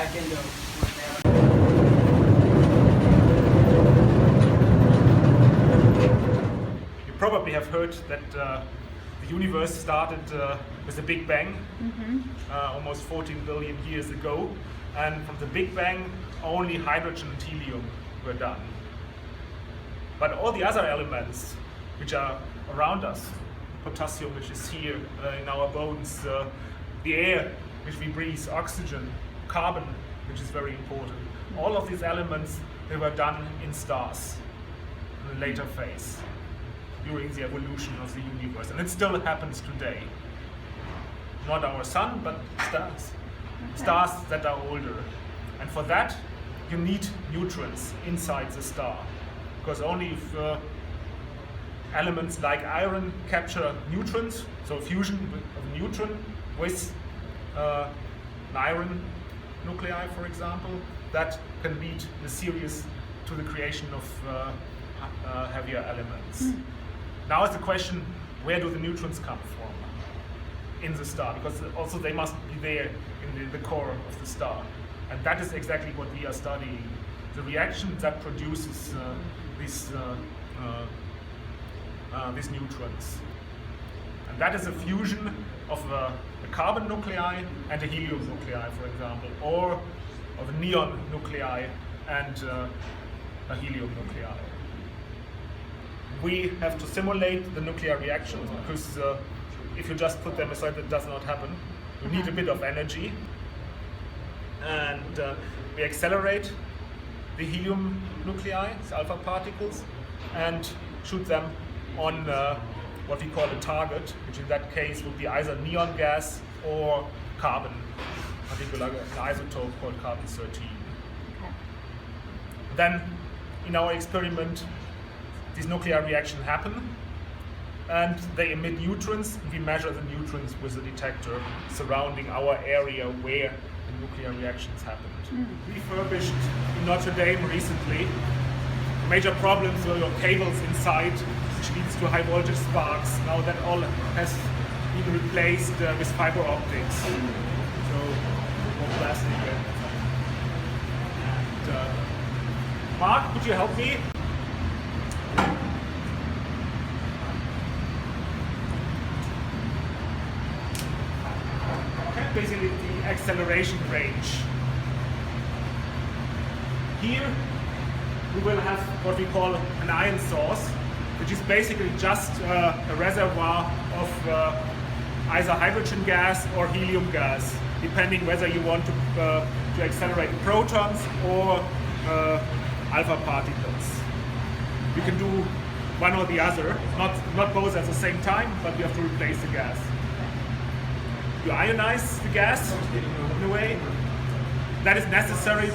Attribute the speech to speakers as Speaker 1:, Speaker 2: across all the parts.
Speaker 1: back into what they are.
Speaker 2: You probably have heard that the universe started with the Big Bang almost 14 billion years ago, and from the Big Bang only hydrogen and helium were done. But all the other elements which are around us, potassium which is here in our bones, the air which we breathe, oxygen, carbon which is very important, all of these elements, they were done in stars in a later phase during the evolution of the universe, and it still happens today. Not our sun, but stars. Stars that are older. And for that, you need neutrons inside the star. Because only if elements like iron capture neutrons, so fusion of a neutron with an iron nuclei, for example, that can lead the series to the creation of heavier elements. Now is the question, where do the neutrons come from in the star? Because also they must be there in the core of the star. And that is exactly what we are studying. The reaction that produces these neutrons. And that is a fusion of a carbon nuclei and a helium nuclei, for example, or of a neon nuclei and a helium nuclei. We have to simulate the nuclear reactions because if you just put them aside, it does not happen. You need a bit of energy, and we accelerate the helium nuclei, the alpha particles, and shoot them on what we call a target, which in that case would be either neon gas or carbon, particularly an isotope called carbon-13.
Speaker 3: Okay.
Speaker 2: Then, in our experiment, these nuclear reactions happen, and they emit neutrons. We measure the neutrons with a detector surrounding our area where the nuclear reactions happened. Refurbished in Notre Dame recently. Major problems were your cables inside, which leads to high voltage sparks. Now that all has been replaced with fiber optics. So more plastic. And, Mark, could you help me? Basically the acceleration range. Here we will have what we call an ion source, which is basically just a reservoir of either hydrogen gas or helium gas, depending whether you want to accelerate protons or alpha particles. You can do one or the other, not both at the same time, but you have to replace the gas. You ionize the gas in a way that is necessary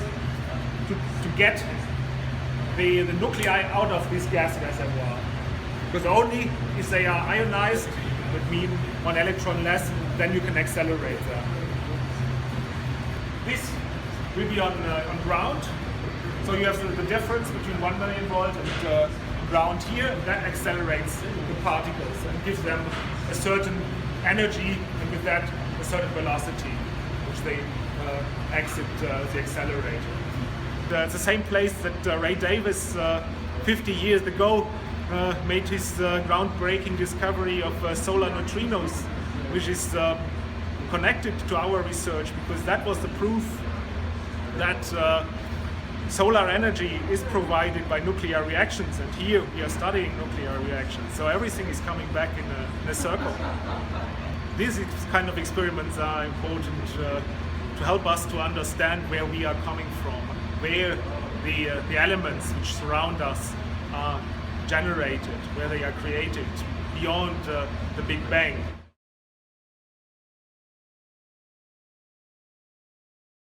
Speaker 2: to get the nuclei out of this gas reservoir. Because only if they are ionized, would mean one electron less, then you can accelerate them. This will be on ground, so you have the difference between 1 million volt and ground here, and that accelerates the particles and gives them a certain energy, and with that a certain velocity, which they exit the accelerator. It's the same place that Ray Davis 50 years ago made his groundbreaking discovery of solar neutrinos, which is connected to our research, because that was the proof that solar energy is provided by nuclear reactions, and here we are studying nuclear reactions. So everything is coming back in a circle. These kind of experiments are important to help us to understand where we are coming from, where the elements which surround us are generated, where they are created beyond the Big Bang.